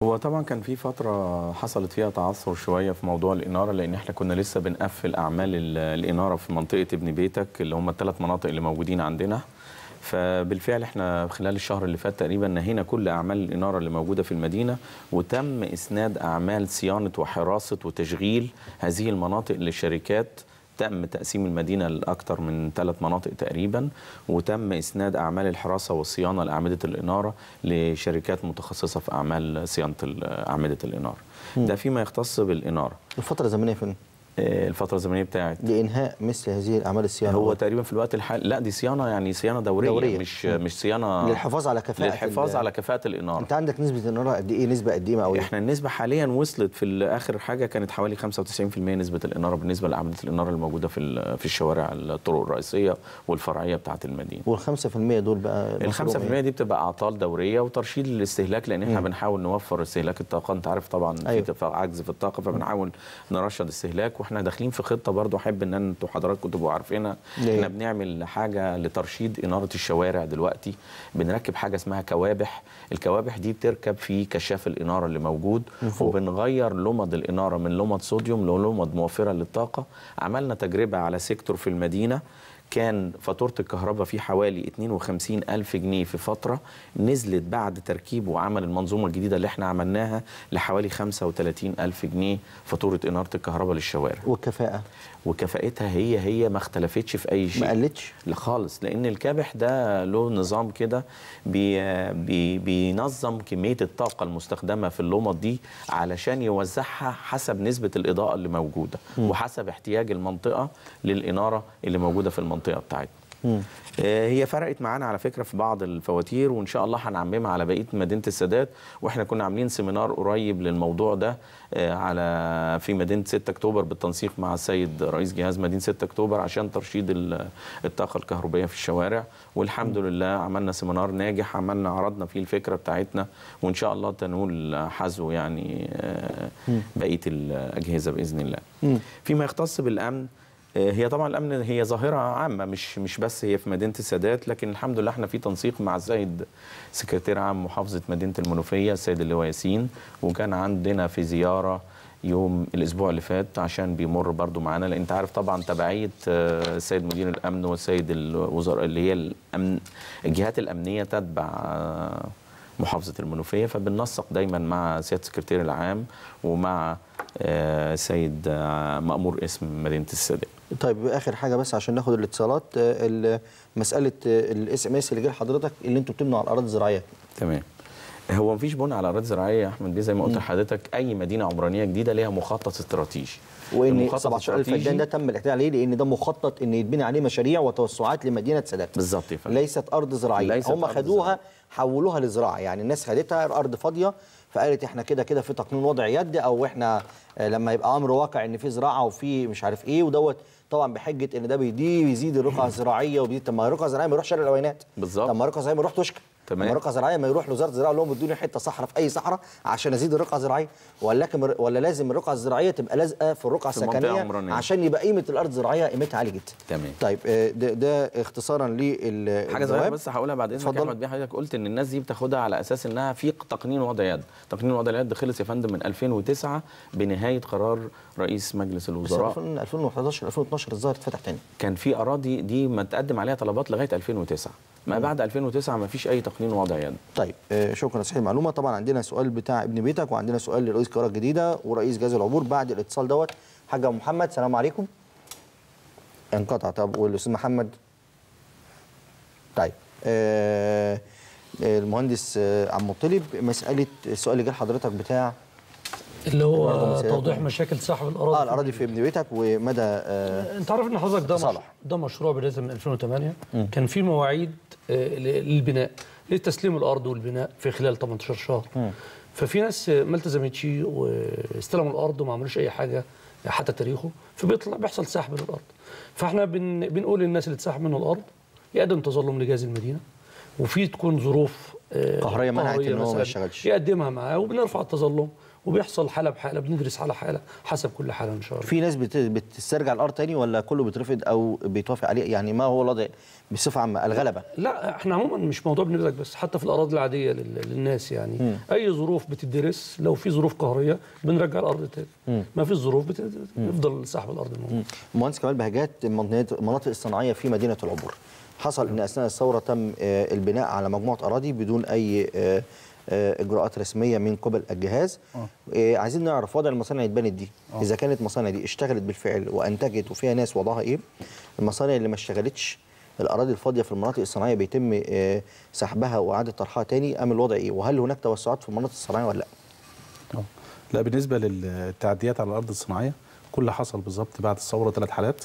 هو طبعا كان في فترة حصلت فيها تعثر شوية في موضوع الإنارة، لأن احنا كنا لسه بنقفل أعمال الإنارة في منطقة ابن بيتك اللي هم ال3 مناطق اللي موجودين عندنا. فبالفعل احنا خلال الشهر اللي فات تقريبا نهينا كل أعمال الإنارة اللي موجودة في المدينة، وتم إسناد أعمال صيانة وحراسة وتشغيل هذه المناطق للشركات. تم تقسيم المدينة لأكثر من 3 مناطق تقريبا، وتم إسناد أعمال الحراسة والصيانة لأعمدة الإنارة لشركات متخصصة في أعمال صيانة أعمدة الإنارة. ده فيما يختص بالإنارة. الفترة الزمنية فين؟ الفترة الزمنية بتاعت لإنهاء مثل هذه الأعمال الصيانة هو تقريبا في الوقت الحالي. لا، دي صيانة، يعني صيانة دورية. مش صيانة للحفاظ على كفاءة على كفاءة الإنارة. أنت عندك نسبة الإنارة قد إيه؟ نسبة قد إيه مئوية؟ احنا النسبة حاليا وصلت في آخر حاجة كانت حوالي 95% نسبة الإنارة بالنسبة لأعمدة الإنارة الموجودة في الشوارع الطرق الرئيسية والفرعية بتاعة المدينة. وال5% دول بقى ال5% دي بتبقى أعطال دورية وترشيد للاستهلاك، لأن احنا بنحاول نوفر استهلاك الطاقة. أنت عارف طبعا في عجز في الطاقة، فبنحاول نرشد استهلاك. واحنا داخلين في خطة برضو احب ان انتوا حضراتكم تبقوا عارفينها. احنا بنعمل حاجه لترشيد اناره الشوارع دلوقتي. بنركب حاجه اسمها كوابح. الكوابح دي بتركب في كشاف الاناره اللي موجود، وبنغير لمض الاناره من لمض صوديوم للمض موفره للطاقه. عملنا تجربه على سيكتور في المدينه، كان فاتورة الكهرباء فيه حوالي 52,000 جنيه في فترة، نزلت بعد تركيب وعمل المنظومة الجديدة اللي احنا عملناها لحوالي 35,000 جنيه فاتورة إنارة الكهرباء للشوارع. والكفاءة؟ وكفاءتها هي ما اختلفتش في أي شيء. ما قلتش؟ لا خالص، لأن الكابح ده له نظام كده بينظم كمية الطاقة المستخدمة في اللمض دي علشان يوزعها حسب نسبة الإضاءة اللي موجودة وحسب احتياج المنطقة للإنارة اللي موجودة في المنطقة بتاعتنا. هي فرقت معانا على فكرة في بعض الفواتير، وإن شاء الله هنعممها على بقية مدينة السادات. وإحنا كنا عاملين سيمينار قريب للموضوع ده في مدينة 6 أكتوبر بالتنسيق مع السيد رئيس جهاز مدينة 6 أكتوبر عشان ترشيد الطاقة الكهربائية في الشوارع. والحمد لله عملنا سيمينار ناجح، عرضنا فيه الفكرة بتاعتنا، وإن شاء الله تنول حذو يعني بقية الأجهزة بإذن الله. فيما يختص بالأمن، هي طبعا الامن هي ظاهره عامه، مش بس هي في مدينه السادات، لكن الحمد لله احنا في تنسيق مع السيد سكرتير عام محافظه مدينه المنوفيه السيد اللواء ياسين، وكان عندنا في زياره يوم الاسبوع اللي فات عشان بيمر برضو معانا، لان انت عارف طبعا تبعيه السيد مدير الامن والسيد الوزراء اللي هي الامن الجهات الامنيه تتبع محافظه المنوفيه. فبننسق دايما مع سياده السكرتير العام ومع سيد مأمور اسم مدينه السادات. طيب اخر حاجه بس عشان ناخد الاتصالات، مساله SMS اللي جه لحضرتك اللي انتوا بتبنوا على الاراضي الزراعيه. تمام. هو مفيش بناء على اراضي زراعيه يا احمد بيه، زي ما قلت لحضرتك اي مدينه عمرانيه جديده ليها مخطط استراتيجي. وان 17,000 فدان ده تم الاعتماد عليه لان ده مخطط ان يتبني عليه مشاريع وتوسعات لمدينه سادات. بالظبط يا فندم. ليست ارض زراعيه، هم خدوها حولوها لزراعه، يعني الناس خدتها ارض فاضيه فقالت احنا كده في تقنين وضع يد، او احنا لما يبقى امر واقع ان في زراعه وفي مش عارف ايه ودوت، طبعا بحجه ان ده بيزيد الرقعه الزراعيه وبيزيد. طب ما الرقعه الزراعيه ما يروحش شارع العوينات. بالظبط. طب ما الرقعه الزراعيه ما يروح توشكا. تمام. لما الرقعه الزراعيه ما يروح لوزاره الزراعه اللي هم بيدوني حته صحراء في اي صحراء عشان ازيد الرقعه الزراعيه، ولا لازم الرقعه الزراعيه تبقى لازقه في الرقعه السكنيه عشان يبقى قيمه الارض الزراعيه قيمتها عاليه جدا. تمام. طيب ده اختصارا لل حاجه صغيره بس هقولها بعد اذنك يا احمد بيه. حضرتك قلت ان الناس دي بتاخدها على اساس انها في تقنين وضع يد. تقنين وضع اليد خلص يا فندم من 2009 بنهايه قرار رئيس مجلس الوزراء. بس 2011 2012 الظاهر اتفتح تاني. كان في اراضي دي ما تقدم عليها طلبات لغايه 2009، ما بعد 2009 ما فيش اي تقنين وضع يد. طيب شكرا صحيح المعلومه. طبعا عندنا سؤال بتاع ابن بيتك وعندنا سؤال لرئيس القاهره الجديده ورئيس جهاز العبور بعد الاتصال دوت. حاجه محمد السلام عليكم. انقطع. طب والاستاذ محمد. طيب المهندس عم مطلب، مساله السؤال اللي جه لحضرتك بتاع اللي هو توضيح مشاكل صاحب الاراضي. الاراضي في ابن بيتك ومدى انت عارف ان حضرتك ده مشروع بدايه من 2008. كان في مواعيد للبناء لتسليم الارض والبناء في خلال 18 شهر. ففي ناس ما التزمتش واستلموا الارض وما عملوش اي حاجه حتى تاريخه، بيحصل سحب للارض. فاحنا بنقول للناس اللي اتسحب منه الارض يقدم تظلم لجهاز المدينه، وفي تكون ظروف قهريه منعت ان هو ما يشتغلش يقدمها معاه وبنرفع التظلم وبيحصل حاله بحاله، بندرس حاله حاله حسب كل حاله ان شاء الله. في ناس بتسترجع الارض تاني ولا كله بيترفض او بيتوافق عليه؟ يعني ما هو الوضع بصفه عامه الغلبه؟ لا احنا عموما مش موضوع بنبذك بس، حتى في الاراضي العاديه للناس يعني اي ظروف بتدرس. لو في ظروف قهريه بنرجع الارض تاني، ما فيش ظروف بيفضل سحب الارض الموجود. مهندس كمال بهجات، المناطق الصناعيه في مدينه العبور حصل ان اثناء الثوره تم البناء على مجموعه اراضي بدون اي اجراءات رسميه من قبل الجهاز. عايزين نعرف وضع المصانع اللي اتبنت دي، اذا كانت المصانع دي اشتغلت بالفعل وانتجت وفيها ناس وضعها ايه، المصانع اللي ما اشتغلتش الاراضي الفاضيه في المناطق الصناعيه بيتم سحبها واعاده طرحها تاني ام الوضع ايه، وهل هناك توسعات في المناطق الصناعيه ولا لا؟ لا، بالنسبه للتعديات على الارض الصناعيه كل حصل بالظبط بعد الثوره 3 حالات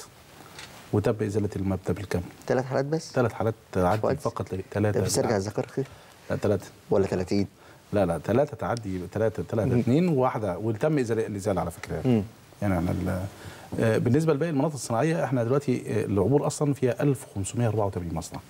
وتم ازاله المبدا بالكامل. 3 حالات بس؟ 3 حالات تعدي فقط 3. ده بيسترجع الذكر خير؟ لا 3 ولا 30؟ لا 3 تعدي 3 2 وواحده وتم الازاله على فكره. يعني احنا بالنسبه لباقي المناطق الصناعيه احنا دلوقتي العبور اصلا فيها 1584 مصنع.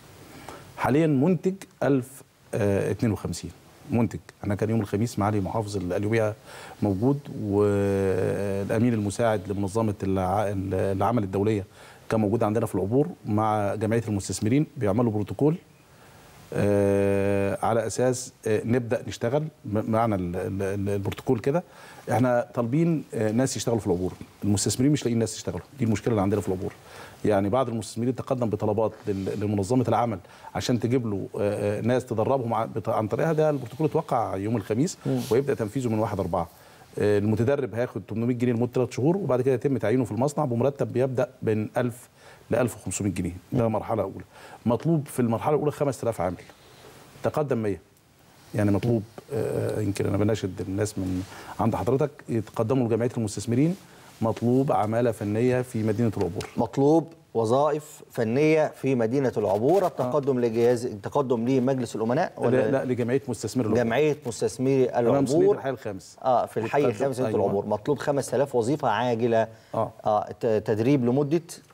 حاليا منتج 1052 منتج. انا كان يوم الخميس معالي محافظ القليوبيه موجود، والامين المساعد لمنظمه العمل الدوليه كان موجود عندنا في العبور مع جمعيه المستثمرين بيعملوا بروتوكول على اساس نبدا نشتغل. معنا البروتوكول كده احنا طالبين ناس يشتغلوا في العبور، المستثمرين مش لاقيين ناس يشتغلوا، دي المشكله اللي عندنا في العبور. يعني بعض المستثمرين تقدم بطلبات لمنظمه العمل عشان تجيب له ناس تدربهم عن طريقها. ده البروتوكول اتوقع يوم الخميس ويبدا تنفيذه من 1/4. المتدرب هياخد 800 جنيه لمده 3 شهور وبعد كده يتم تعيينه في المصنع بمرتب بيبدا من 1000 ل 1500 جنيه. ده مرحله اولى. مطلوب في المرحله الاولى 5000 عامل، تقدم 100. يعني مطلوب يمكن انا بناشد الناس من عند حضرتك يتقدموا لجمعيه المستثمرين. مطلوب عماله فنيه في مدينه العبور، مطلوب وظائف فنيه في مدينه العبور. التقدم لجهاز التقدم لمجلس الامناء ولا لا لجمعيه مستثمري العبور، جمعيه مستثمري العبور الحي الخامس. في الحي الخامس مدينه العبور. مطلوب 5000 وظيفه عاجله. تدريب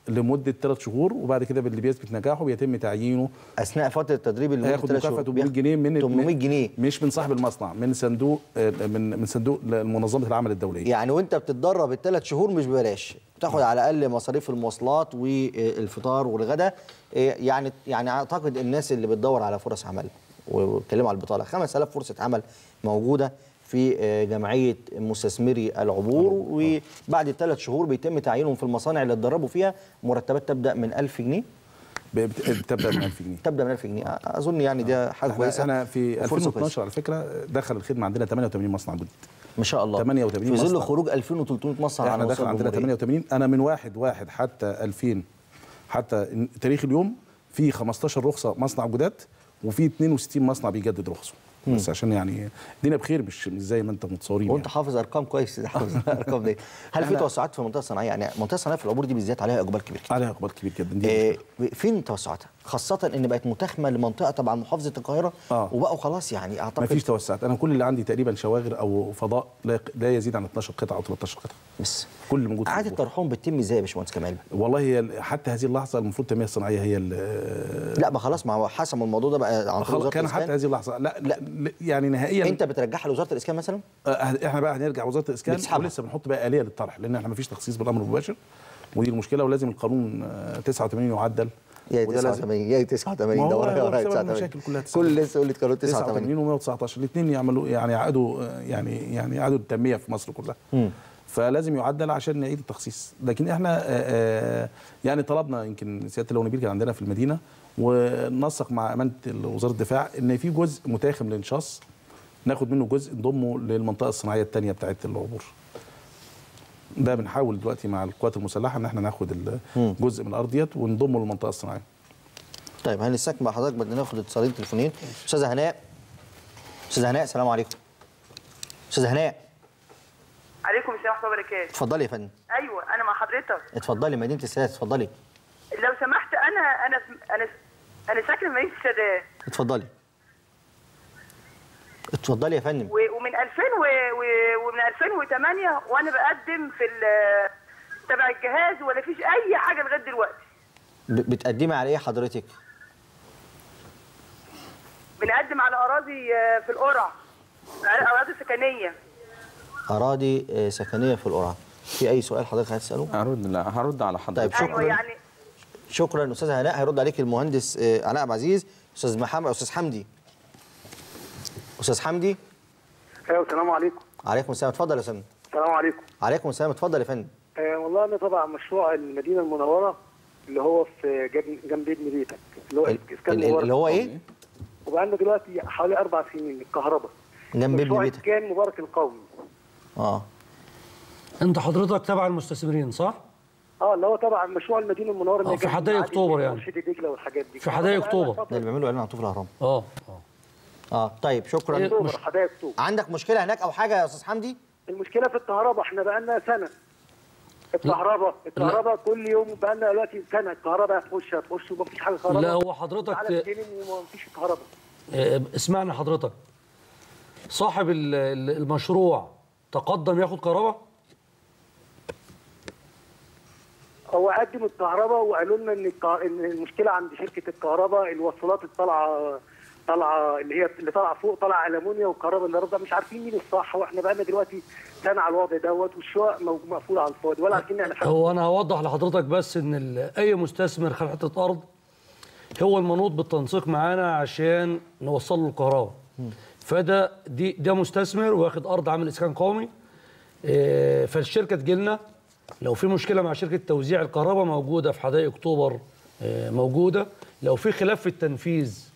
لمده 3 شهور وبعد كده اللي بيثبت نجاحه بيتم تعيينه اثناء فتره التدريب اللي هياخد مكافاه 800 جنيه من 800 جنيه مش من صاحب المصنع، من صندوق من صندوق منظمه العمل الدوليه. يعني وانت بتتدرب ال3 شهور مش ببلاش، بتاخد على الاقل مصاريف المواصلات والفطار والغداء. يعني اعتقد الناس اللي بتدور على فرص عمل واتكلموا على البطاله، 5000 فرصه عمل موجوده في جمعيه مستثمري العبور. وبعد 3 شهور بيتم تعيينهم في المصانع اللي اتدربوا فيها. مرتبات تبدا من 1000 جنيه. بتبدا من 1000 جنيه. تبدا من 1000 جنيه. اظن يعني ده حاجه كويسه. انا في 2012 على فكره دخل الخدمه عندنا 88 مصنع جديد ما شاء الله. 88 في ظل خروج 2300 مصنع احنا دخل عندنا 88. انا من 1/1 حتى 2000 حتى تاريخ اليوم في 15 رخصه مصنع جداد وفي 62 مصنع بيجدد رخصه. بس عشان يعني الدنيا بخير مش زي ما انت متصورين. وانت حافظ ارقام كويس. حافظ الارقام دي. هل في توسعات في المنطقه الصناعيه؟ يعني المنطقه الصناعيه في العبور دي بالذات عليها اقبال كبير جدا. عليها اقبال كبير جدا. فين توسعاتها؟ خاصه ان بقت متاخمه لمنطقه طبعا محافظه القاهره. وبقوا خلاص يعني اعتقد مفيش توسعات. انا كل اللي عندي تقريبا شواغر او فضاء لا يزيد عن 12 قطعه او 13 قطعه بس. كل موجود. اعاده طرحهم بتتم ازاي يا باشمهندس كمال؟ والله هي حتى هذه اللحظه المفروض التنميه الصناعيه هي لا ما خلاص، ما حسموا الموضوع ده بقى عن طريق وزاره كان الاسكان. حتى هذه اللحظه لا يعني نهائيا. انت بترجعها لوزاره الاسكان مثلا؟ احنا بقى هنرجع وزاره الاسكان ولسه بنحط بقى آلية للطرح لان احنا ما فيش تخصيص بالامر المباشر ودي المشكله. ولازم القانون 89 يعدل. يا 89 ده ورايا 89 كل لسه يقول لي قانون 89 و119 الاثنين يعملوا يعني يعادوا التنميه في مصر كلها. فلازم يعدل عشان نعيد التخصيص. لكن احنا يعني طلبنا يمكن سياده اللواء نبيل كان عندنا في المدينه ونسق مع امانه وزاره الدفاع ان في جزء متاخم للانشاص ناخد منه جزء نضمه للمنطقه الصناعيه الثانيه بتاعت العبور. ده بنحاول دلوقتي مع القوات المسلحه ان احنا ناخد الجزء من الارض ديت ونضمه للمنطقه الصناعيه. طيب هنستكمل مع حضرتك، بدنا ناخد اتصالين تليفونين. استاذه هناء. استاذه هناء السلام عليكم. استاذه هناء. عليكم السلام ورحمه الله وبركاته. اتفضلي يا فندم. ايوه انا مع حضرتك. اتفضلي مدينه السادات. اتفضلي. لو سمحت انا ساكنه في مدينه السادات. اتفضلي. اتفضلي يا فندم. ومن 2008 وانا بقدم في تبع الجهاز ولا فيش اي حاجه لغايه دلوقتي. بتقدمي على ايه حضرتك؟ بنقدم على اراضي في القرع، اراضي سكنيه. اراضي سكنيه في القرعه. في اي سؤال حضرتك عايز تساله؟ هرد على حضرتك. طيب شكرا. ايوه يعني شكرا استاذ هناء. هيرد عليك المهندس علاء عبد العزيز. استاذ محمد، استاذ حمدي. استاذ حمدي. ايوه السلام عليكم. عليكم السلام، اتفضل يا فندم. السلام عليكم. عليكم السلام، اتفضل يا فندم. والله انا طبعا مشروع المدينه المنوره اللي هو في جنب ابن بيتك اللي هو اسكان اللي هو ايه؟ وبقالنا دلوقتي حوالي 4 سنين الكهرباء جنب ابن بيتك. كان مبارك القومي. انت حضرتك تبع المستثمرين صح؟ اللي هو تبع مشروع المدينه المنوره اللي في حدائق اكتوبر يعني. مرشد دجله والحاجات دي. في حدائق اكتوبر. ده اللي بيعملوا اعلان عن طوب الاهرام. طيب شكرا. حدائق اكتوبر. عندك مشكله هناك او حاجه يا استاذ حمدي؟ المشكله في الكهرباء، احنا بقالنا سنه الكهرباء كل يوم بقالنا دلوقتي سنه الكهرباء هتخش ومفيش حاجه كهرباء. لا هو حضرتك ومفيش كهرباء. اسمعنا حضرتك، صاحب المشروع تقدم ياخد كهرباء؟ هو قدم الكهرباء وقالوا لنا ان المشكله عند شركه الكهرباء، الوصلات طالعه اللي طالعه فوق طالعه المونيا، والكهرباء اللي رافضه مش عارفين مين الصح. واحنا بقالنا دلوقتي سنه على الوضع دوت والشقق مقفوله على الفاضي ولا عارفين نعمل حاجه. هو انا هوضح لحضرتك بس ان اي مستثمر خد حته ارض هو المنوط بالتنسيق معانا عشان نوصل له الكهرباء. ده مستثمر واخد ارض عامل اسكان قومي، فالشركه تجي لنا لو في مشكله مع شركه توزيع الكهرباء موجوده في حدائق اكتوبر موجوده. لو في خلاف في التنفيذ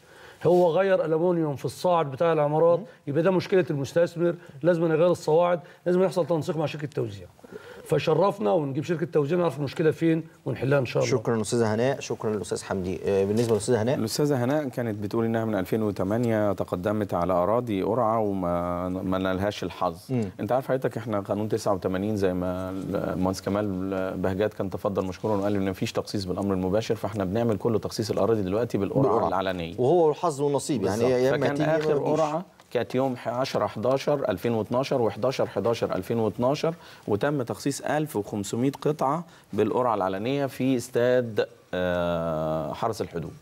هو غير الومنيوم في الصاعد بتاع العمارات يبقى ده مشكله المستثمر، لازم يغير الصواعد، لازم يحصل تنسيق مع شركه توزيع. فشرفنا ونجيب شركه توزيع نعرف المشكله فين ونحلها ان شاء الله. شكرا استاذه هناء. شكرا الاستاذ حمدي. بالنسبه للاستاذه هناء، الاستاذه هناء كانت بتقول انها من 2008 تقدمت على اراضي قرعه وما نالهاش الحظ. انت عارف حضرتك احنا قانون 89 زي ما المهندس كمال بهجات كان تفضل مشكورا وقال ان مفيش تخصيص بالامر المباشر، فاحنا بنعمل كل تخصيص الاراضي دلوقتي بالقرعه العلنيه، وهو الحظ والنصيب يعني. يا اما تيجي اخر قرعه كانت يوم 10/11/2012 و11/11/2012 وتم تخصيص 1500 قطعة بالقرعة العلنية في استاد حرس الحدود.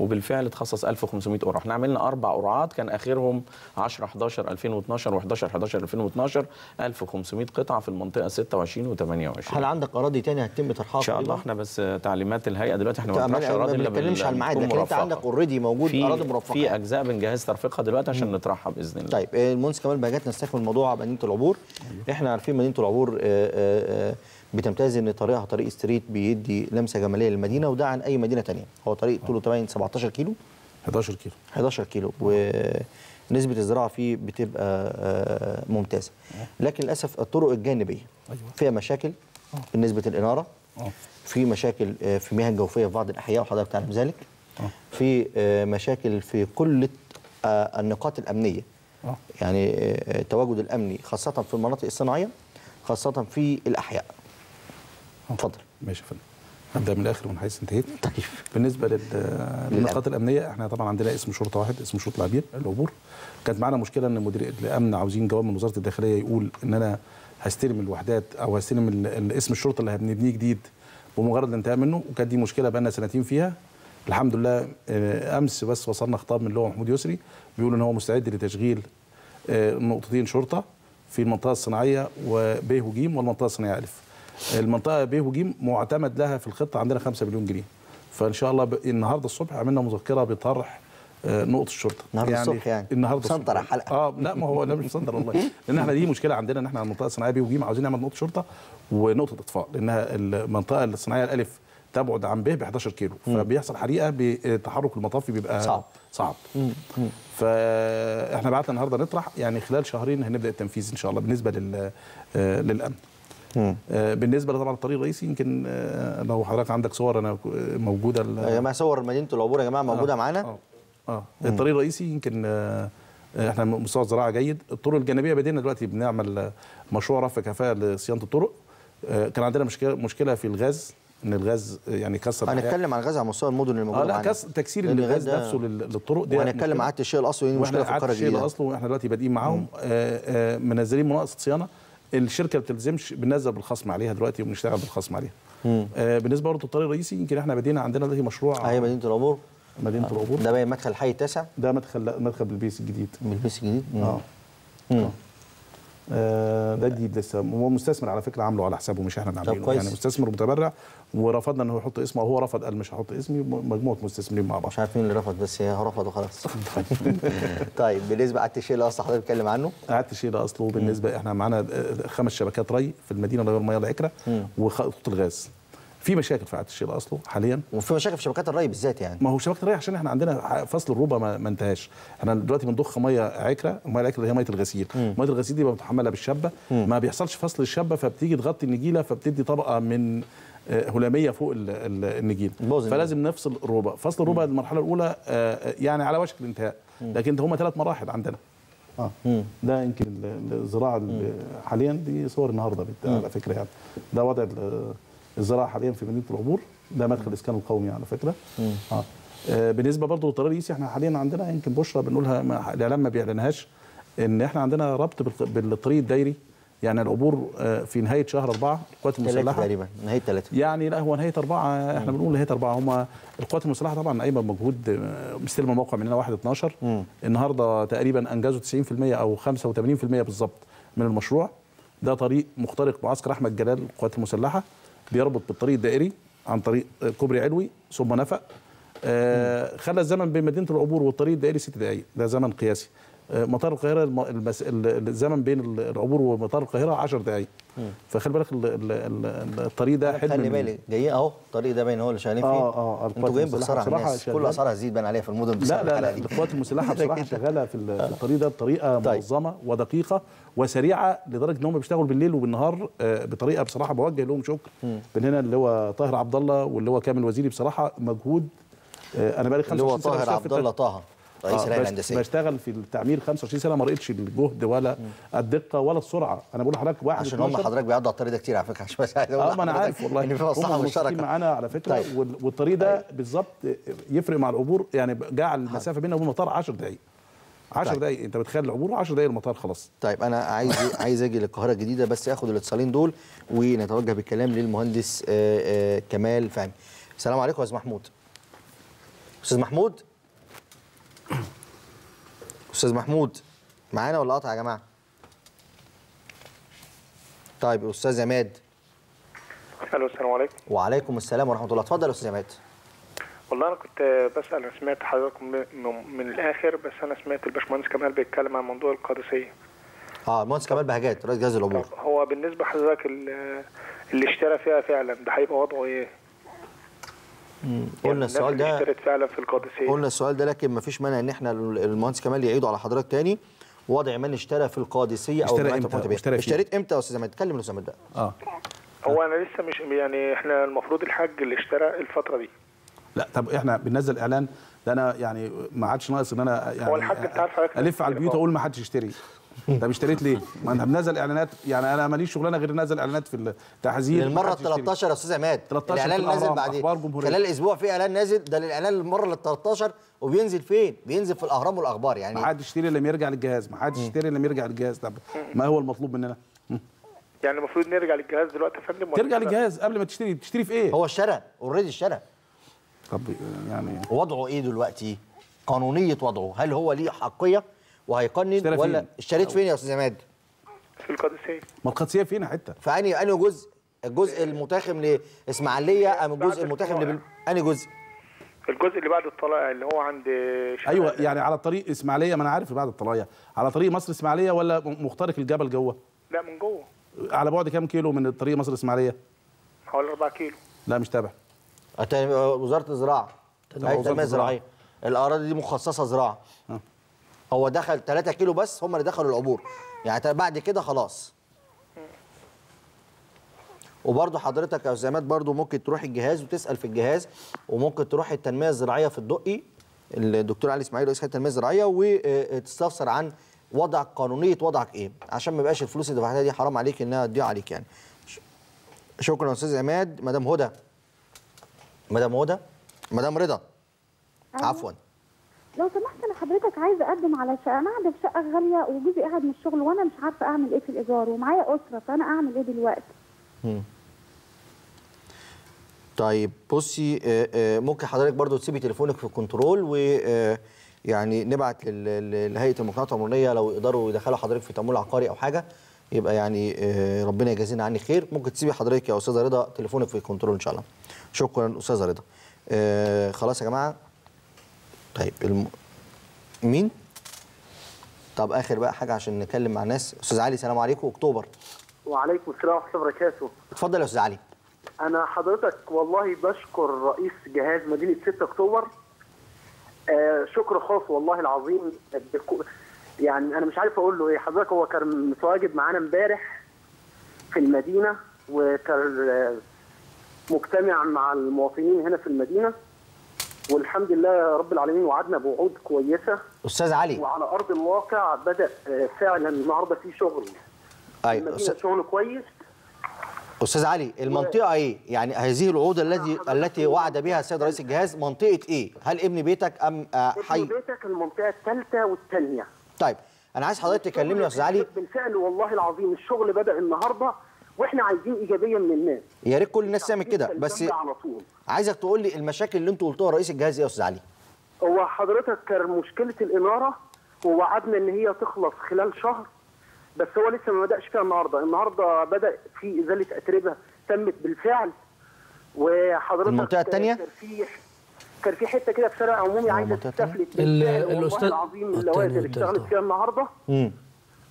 وبالفعل اتخصص 1500 قرعة. احنا عملنا 4 قرعات كان اخرهم 10/11/2012 و11/11/2012 1500 قطعة في المنطقة 26 و28. هل عندك اراضي ثانيه هتتم طرحها؟ ان شاء الله. احنا بس تعليمات الهيئة دلوقتي احنا ما بنطرحش اراضي الا بنتكلمش على الميعاد، لكن انت عندك اوريدي موجود اراضي مرفقة. في اجزاء بنجهز ترفيقها دلوقتي عشان نطرحها باذن الله. طيب المهندس كمال بهجات، نستكمل موضوع مدينة العبور. احنا عارفين مدينة العبور بتمتاز ان طريقها طريق ستريت بيدي لمسه جماليه للمدينه، وده عن اي مدينه ثانيه. هو طريق طوله 17 كيلو 11 كيلو ونسبه الزراعه فيه بتبقى ممتازه. لكن للاسف الطرق الجانبيه فيها مشاكل بالنسبه للاناره، في مشاكل في المياه الجوفيه في بعض الاحياء وحضرتك تعلم ذلك، في مشاكل في كل النقاط الامنيه، يعني التواجد الامني خاصه في المناطق الصناعيه، خاصه في الاحياء. اتفضل. ماشي يا فندم. هبدا من الاخر من حيث انتهيت. طيب. بالنسبه للنقاط الامنيه، احنا طبعا عندنا اسم شرطه واحد اسمه شرطه العبور. كانت معانا مشكله ان مدير الامن عاوزين جواب من وزاره الداخليه يقول ان انا هستلم الوحدات او هستلم اسم الشرطه اللي هنبنيه جديد بمجرد الانتهاء منه، وكانت دي مشكله بقى لنا سنتين فيها. الحمد لله امس بس وصلنا خطاب من اللي هو محمود يسري بيقول ان هو مستعد لتشغيل نقطتين شرطه في المنطقه الصناعيه وب وج والمنطقه الصناعيه الف. المنطقه ب وج معتمد لها في الخطه عندنا 5 مليون جنيه. فان شاء الله النهارده الصبح عملنا مذكره بطرح نقطه الشرطه. النهارده الصبح يعني النهارده سنتر حلقه. لا ما هو لا مش سنتر والله، لان احنا دي مشكله عندنا ان احنا المنطقه الصناعيه ب وج عاوزين نعمل نقطه شرطه ونقطه اطفاء، لانها المنطقه الصناعيه الالف تبعد عن ب 11 كيلو، فبيحصل حريقه بتحرك المطافي بيبقى صعب. فاحنا بعتنا النهارده نطرح، يعني خلال شهرين هنبدا التنفيذ ان شاء الله بالنسبه للامن. بالنسبه طبعا الطريق الرئيسي، يمكن لو حضرتك عندك صور انا موجوده يا جماعه، صور مدينه العبور يا جماعه موجوده معانا. الطريق الرئيسي يمكن احنا مستوى الزراعه جيد. الطرق الجانبيه بدينا دلوقتي بنعمل مشروع رفع كفاءه لصيانه الطرق. كان عندنا مشكله في الغاز، ان الغاز يعني كسر. هنتكلم عن الغاز على مستوى المدن اللي موجوده معانا. لا تكسير الغاز نفسه للطرق دي. وهنتكلم عن الشيء الاصلي، دي مشكله في القريه الجديده. الشيء الاصلي واحنا دلوقتي بادئين معاهم منزلين مناقصه صيانه. الشركه ما بتلزمش بننزل بالخصم عليها دلوقتي وبنشتغل بالخصم عليها. بالنسبه برضه للطريق الرئيسي، يمكن احنا بدينا عندنا دلوقتي مشروع هي مدينه العبور. مدينه العبور ده باين مدخل الحي التاسع. ده مدخل بالبيس الجديد. بالبيس الجديد. ده جديد لسه، هو مستثمر على فكره عامله على حسابه مش احنا اللي عاملينه، يعني مستثمر متبرع ورفضنا انه يحط اسمه، او هو رفض قال مش هحط اسمي، مجموعه مستثمرين مع بعض. مش عارف مين اللي رفض، بس هي رفض وخلاص. طيب بالنسبه قعدت الشيء اللي اصلا حضرتك بتتكلم عنه؟ قعدت الشيء ده اصله بالنسبه احنا معانا 5 شبكات ري في المدينه غير الميه العكره وخطوط الغاز. في مشاكل في عدة الشيء اصله حاليا، وفي مشاكل في شبكات الري بالذات يعني. ما هو شبكه الري عشان احنا عندنا فصل الربع ما انتهاش، احنا دلوقتي بنضخ ميه عكره، الميه العكره اللي هي ميه الغسيل، ميه الغسيل دي متحمله بالشبه، ما بيحصلش فصل الشبه فبتيجي تغطي النجيله فبتدي طبقه من هلاميه فوق النجيله، فلازم نفصل الربع. فصل الربع المرحله الاولى يعني على وشك الانتهاء، لكن هم 3 مراحل عندنا. ده يمكن الزراعه حاليا دي صور النهارده على فكره، يعني ده وضع الزراعه حاليا في مدينه العبور، ده مدخل الاسكان القومي على فكره. بالنسبه برضه للطريق الرئيسي احنا حاليا عندنا يمكن بشرى بنقولها الاعلام ما بيعلنهاش، ان احنا عندنا ربط بالطريق الدايري، يعني العبور في نهايه شهر 4 القوات المسلحه تقريبا نهايه 3 يعني، لا هو نهايه 4 احنا بنقول نهايه 4 هم القوات المسلحه طبعا قايمه بمجهود، مستلمه الموقع مننا 1/12 النهارده تقريبا انجزوا 90% او 85% بالظبط من المشروع. ده طريق مخترق معسكر احمد جلال القوات المسلحه، بيربط بالطريق الدائري عن طريق كوبري علوي ثم نفق، خلى الزمن بين مدينه العبور والطريق الدائري 6 دقائق، ده زمن قياسي. مطار القاهره الزمن بين العبور ومطار القاهره 10 دقائق، فخلي بالك الطريق ده حلم. خلي بالك جايين اهو الطريق ده باين هو اللي شغالين فيه. انتوا جايين بخساره على الناس، كل اسعارها هتزيد باين عليها في المدن. لا القوات المسلحه بصراحه شغاله في الطريق ده بطريقه منظمه ودقيقه وسريعه، لدرجه ان هم بيشتغلوا بالليل وبالنهار بطريقه بصراحه بوجه لهم شكر من هنا، اللي هو طاهر عبد الله واللي هو كامل وزيري، بصراحه مجهود. انا بقالي 25 سنه اللي هو طاهر عبد الله طه رئيس الهيئه الهندسيه، بشتغل في التعمير 25 سنه، ما لقيتش الجهد ولا الدقه ولا السرعه. انا بقول لحضرتك عشان هم حضرتك بيعدوا على الطريق ده كتير على فكره، عشان بس ما انا عارف والله ان في مصلحه مشتركه معانا على فكره. طيب. والطريق ده بالظبط يفرق مع العبور، يعني جعل المسافه بيننا وبين المطار 10 دقائق. 10 دقائق انت بتخيل العبور 10 دقائق المطار خلاص. طيب انا عايز اجي للقاهره الجديده، بس اخد الاتصالين دول ونتوجه بالكلام للمهندس كمال فهمي. السلام عليكم يا استاذ محمود. استاذ محمود، استاذ محمود معانا ولا قاطع يا جماعه؟ طيب استاذ عماد. الو السلام عليكم. وعليكم السلام ورحمه الله. اتفضل يا استاذ عماد. والله انا كنت بسال، انا سمعت حضرتك من الاخر، بس انا سمعت الباشمهندس كمال بيتكلم عن موضوع القادسيه. المهندس كمال بهجات رئيس جهاز العبور. هو بالنسبه لحضرتك اللي اشترى فيها فعلا ده هيبقى وضعه ايه؟ قلنا السؤال ده، اشترت فعلا في القادسيه. قلنا السؤال ده، لكن ما فيش مانع ان احنا المهندس كمال يعيده على حضرتك تاني. وضع من اشترى في القادسيه او اشتريت امتى يا استاذ عماد؟ اتكلم يا استاذ عماد بقى. هو انا لسه مش يعني، احنا المفروض الحاج اللي اشترى الفتره دي. لا طب احنا بننزل اعلان ده، انا يعني ما عادش ناقص ان انا يعني هو الحاج انت عارف الف على البيوت اقول ما حدش يشتري. طب اشتريت ليه؟ ما انا بنزل اعلانات، يعني انا ماليش شغلانه غير ننزل اعلانات في التحذير. للمره ال 13 يا استاذ عماد، الاعلان نازل بعد خلال اسبوع، في اعلان نازل ده للاعلان المره ال 13، وبينزل فين؟ بينزل في الاهرام والاخبار. يعني ما حدش يشتري الا لما يرجع للجهاز، ما حدش يشتري الا لما يرجع للجهاز. طب ما هو المطلوب مننا؟ يعني المفروض نرجع للجهاز دلوقتي يا فندم؟ ترجع للجهاز قبل ما تشتري في ايه؟ هو اشترى اوريدي، اشترى. طب يعني وضعه ايه دلوقتي؟ قانونيه وضعه، هل هو ليه حقيه وهيقنن ولا اشتريت فين يا استاذ عماد؟ في القادسيه. ما القادسيه فينا حته؟ فاني جزء؟ الجزء المتاخم لاسماعيليه ام الجزء المتاخم اني جزء؟ الجزء اللي بعد الطلائع اللي هو عند ايوه يعني على طريق اسماعيليه، ما انا عارف بعد الطلائع، على طريق مصر اسماعيليه ولا مخترق الجبل جوه؟ لا من جوه. على بعد كام كيلو من طريق مصر اسماعيليه؟ حوالي 4 كيلو. لا مش تابع. وزاره الزراعه، التنميه الزراعيه، الاراضي دي مخصصه زراعه. هو دخل 3 كيلو بس هم اللي دخلوا العبور، يعني بعد كده خلاص. وبرضه حضرتك يا استاذ عماد برضه ممكن تروح الجهاز وتسال في الجهاز، وممكن تروح التنميه الزراعيه في الدقي، الدكتور علي اسماعيل رئيس هيئه التنميه الزراعيه، وتستفسر عن وضعك، قانونيه وضعك ايه، عشان ما يبقاش الفلوس اللي دفعتها دي حرام عليك انها تضيع عليك يعني. شكرا يا استاذ عماد. مدام هدى، مدام رضا، عفوا. لو سمحت انا حضرتك عايزه اقدم على شقه، انا قاعده في شقه غاليه وجوزي قاعد من الشغل وانا مش عارفه اعمل ايه في الايجار ومعايا اسره، فانا اعمل ايه دلوقتي؟ طيب بصي، ممكن حضرتك برضو تسيبي تليفونك في الكنترول، و يعني نبعت لهيئه المقننات العمرانيه لو يقدروا يدخلوا حضرتك في تمويل عقاري او حاجه، يبقى يعني ربنا يجازينا عني خير. ممكن تسيبي حضرتك يا استاذه رضا تليفونك في الكنترول ان شاء الله. شكرا استاذه رضا. خلاص يا جماعه. طيب مين؟ طب اخر بقى حاجه عشان نتكلم مع الناس. استاذ علي السلام عليكم. اكتوبر. وعليكم السلام ورحمه الله وبركاته. اتفضل يا استاذ علي. انا حضرتك والله بشكر رئيس جهاز مدينه 6 اكتوبر شكر خاص والله العظيم. يعني انا مش عارف اقول له ايه. حضرتك هو كان متواجد معانا امبارح في المدينه، وكان مجتمع مع المواطنين هنا في المدينه، والحمد لله يا رب العالمين وعدنا بوعود كويسه. استاذ علي، وعلى ارض الواقع بدا فعلا النهارده في شغل. ايوه شغل كويس. استاذ علي، المنطقه ايه؟ يعني هذه الوعود التي وعد بها السيد رئيس الجهاز منطقه ايه؟ هل ابن بيتك ام حي؟ ابن بيتك المنطقه الثالثه والثانيه. طيب انا عايز حضرتك تكلمني يا استاذ علي. بالفعل والله العظيم الشغل بدا النهارده، واحنا عايزين ايجابيه من الناس. يا ريت كل الناس تعمل كده، بس عايزك تقول لي المشاكل اللي انتوا قلتوها رئيس الجهاز ايه يا استاذ علي؟ هو حضرتك كان مشكله الاناره ووعدنا ان هي تخلص خلال شهر، بس هو لسه ما بداش فيها النهارده. النهارده بدا في ازاله اتربه تمت بالفعل. وحضرتك المنطقه الثانيه كان في حته كده في شارع عمومي عايزه تستفلت والله العظيم اللوائح اللي اشتغلت فيها النهارده.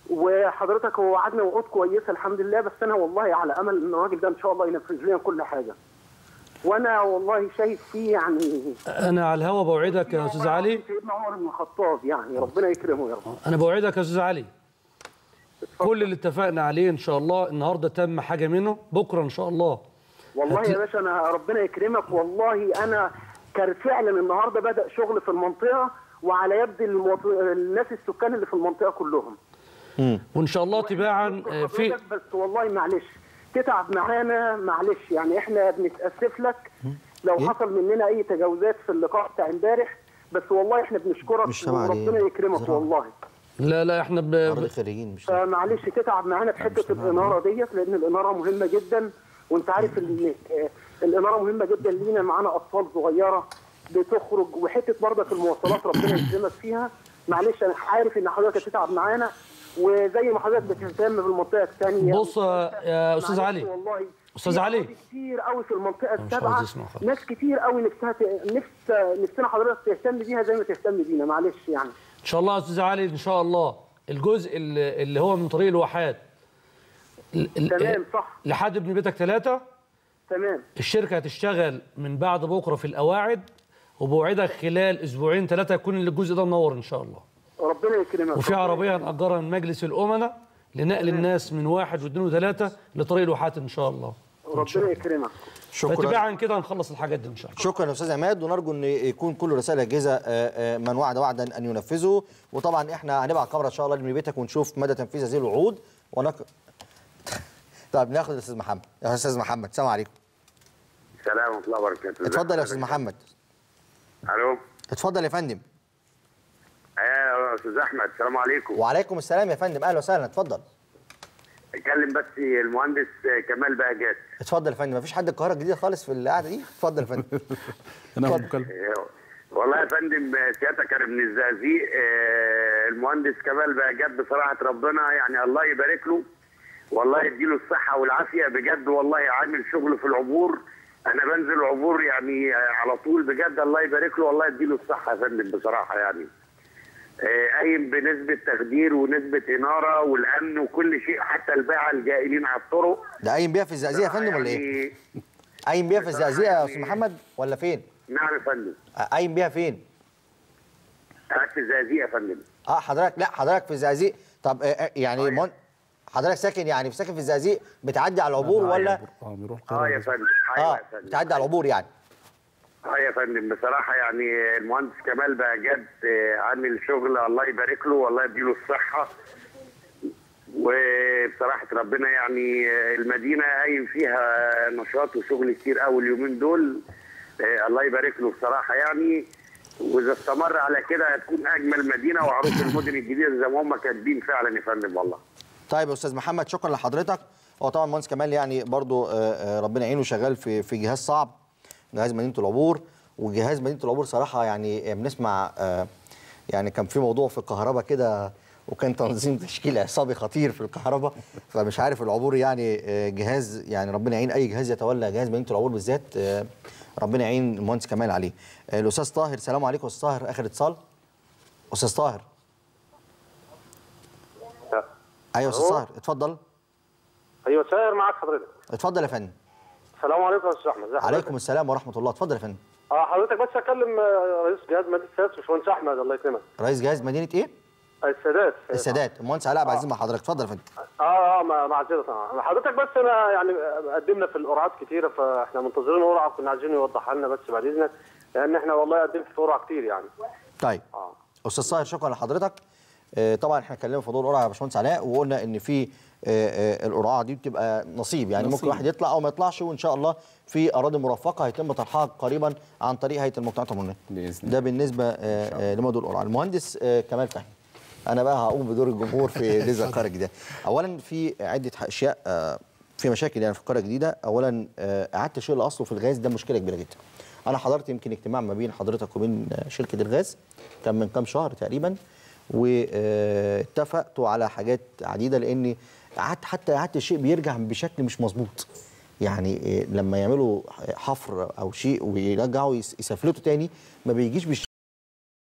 وحضرتك هو وعدنا وعود كويسه الحمد لله، بس انا والله على امل ان الراجل ده ان شاء الله ينفذ لنا كل حاجه. وانا والله شايف فيه يعني انا على الهوا بوعدك يا استاذ علي. سيدنا عمر بن الخطاب يعني ربنا يكرمه يا رب. انا بوعدك يا استاذ علي كل اللي اتفقنا عليه ان شاء الله النهارده تم حاجه منه، بكره ان شاء الله. والله يا باشا انا ربنا يكرمك. والله انا كان فعلا النهارده بدا شغل في المنطقه، وعلى يد الناس السكان اللي في المنطقه كلهم. وان شاء الله تباعا في بس والله معلش تتعب معانا، معلش يعني احنا بنتاسف لك لو حصل مننا اي تجاوزات في اللقاء بتاع امبارح، بس والله احنا بنشكرك وربنا يكرمك والله. لا احنا معلش تتعب معانا في حته الاناره ديت، لان الاناره مهمه جدا، وانت عارف ان الاناره مهمه جدا لينا. معانا اطفال صغيره بتخرج، وحته برضك المواصلات ربنا يكرمك فيها. معلش انا عارف ان حضرتك هتتعب معانا، وزي ما حضرتك بتهتم بالمنطقه الثانيه. بص يا استاذ علي، والله استاذ علي كتير قوي في المنطقه السابعه، ناس كتير قوي نفسنا حضرتك تهتم بيها زي ما تهتم بينا. معلش يعني ان شاء الله يا استاذ علي، ان شاء الله الجزء اللي هو من طريق الواحات تمام صح لحد ابن بيتك 3 تمام. الشركه هتشتغل من بعد بكره في القواعد، وبوعدك خلال اسبوعين 3 يكون الجزء ده منور ان شاء الله. ربنا يكرمك. وفي عربيه هنأجرها من مجلس الامناء لنقل الناس من 1 و2 و3 لطريق الواحات ان شاء الله. ربنا يكرمك. شكرا. فتباعا كده هنخلص الحاجات دي ان شاء الله. شكرا يا استاذ عماد، ونرجو ان يكون كل رسائل الاجهزه من وعد وعدا ان ينفذه. وطبعا احنا هنبعت كاميرا ان شاء الله لابن بيتك ونشوف مدى تنفيذ هذه الوعود. طيب ناخد الاستاذ محمد. يا استاذ محمد السلام عليكم. السلام ورحمه الله وبركاته. اتفضل يا استاذ محمد. الو. اتفضل يا فندم. يا استاذ احمد السلام عليكم. وعليكم السلام يا فندم، اهلا وسهلا. اتفضل. اتكلم بس المهندس كمال بهجات. اتفضل يا فندم. مفيش حد القاهره الجديده خالص في القعده دي. اتفضل يا فندم. انا بتكلم. والله يا فندم سيادتك كان ابن الزقازيق المهندس كمال بهجات بصراحه ربنا يعني الله يبارك له، والله يديله الصحه والعافيه بجد. والله عامل شغل في العبور، انا بنزل العبور يعني على طول بجد. الله يبارك له والله يديله الصحه يا فندم بصراحه يعني. قايم بنسبه تخدير ونسبه اناره والامن وكل شيء، حتى الباعه الجائلين على الطرق. ده قايم بيها في الزقازيق يا فندم ولا ايه؟ قايم بيها في الزقازيق يا استاذ محمد ولا فين؟ نعم يا فندم. قايم بيها فين؟ في الزقازيق يا فندم. حضرتك لا حضرتك في الزقازيق. طب يعني حضرتك ساكن يعني ساكن في الزقازيق بتعدي على العبور ولا؟ بيروح يا فندم. يا فندم بتعدي على العبور يعني. يا فندم بصراحه يعني المهندس كمال بهجات عامل شغل الله يبارك له والله يديله الصحه. وبصراحه ربنا يعني المدينه قايم فيها نشاط وشغل كتير قوي اليومين دول. الله يبارك له بصراحه يعني. واذا استمر على كده هتكون اجمل مدينه وعروس المدن الجديده زي ما هم كاتبين فعلا يا فندم والله. طيب يا استاذ محمد شكرا لحضرتك. هو طبعا المهندس كمال يعني برضو ربنا يعينه شغال في جهاز صعب، جهاز مدينه العبور. وجهاز مدينه العبور صراحه يعني بنسمع يعني كان في موضوع في الكهرباء كده وكان تنظيم تشكيل عصابي خطير في الكهرباء، فمش عارف العبور يعني جهاز، يعني ربنا يعين اي جهاز يتولى جهاز مدينه العبور بالذات، ربنا يعين المهندس كمال عليه. الاستاذ طاهر، السلام عليكم استاذ طاهر، اخر اتصال. استاذ طاهر. ايوه استاذ طاهر اتفضل. ايوه ساهر معاك حضرتك. اتفضل يا فندم. السلام عليكم يا استاذ احمد. عليكم السلام ورحمه الله، اتفضل يا فندم. حضرتك بس اكلم رئيس جهاز مدينه السادات باشمهندس احمد الله يكرمك. رئيس جهاز مدينه ايه؟ السادات المهندس علاء عبد العزيز مع حضرتك، اتفضل يا فندم. معذره طبعا حضرتك، بس انا يعني قدمنا في القرعات كتيره، فاحنا منتظرين قرعه كنا عايزين يوضحها لنا بس بعد اذنك، لان احنا والله قدمت في قرعه كتير يعني. طيب استاذ طاهر شكرا لحضرتك. طبعا احنا اتكلمنا في موضوع القرعه يا باشمهندس علاء، وقلنا ان في القرعه دي بتبقى نصيب، يعني ممكن واحد يطلع او ما يطلعش، وان شاء الله في اراضي مرفقه هيتم طرحها قريبا عن طريق هيئه المجتمعات العمرانيه. ده بالنسبه لموضوع القرعه. المهندس كمال فهمي، انا بقى هقوم بدور الجمهور في نزل القريه الجديده. اولا في عده اشياء، في مشاكل يعني في القريه الجديده. اولا اعاده تشغيل الاصل في الغاز ده مشكله كبيره جدا. انا حضرت يمكن اجتماع ما بين حضرتك وبين شركه الغاز كان من كام شهر تقريبا، واتفقتوا على حاجات عديده، لان حتى اعاده الشيء بيرجع بشكل مش مظبوط. يعني لما يعملوا حفر او شيء ويرجعوا يسفلتوا تاني ما بيجيش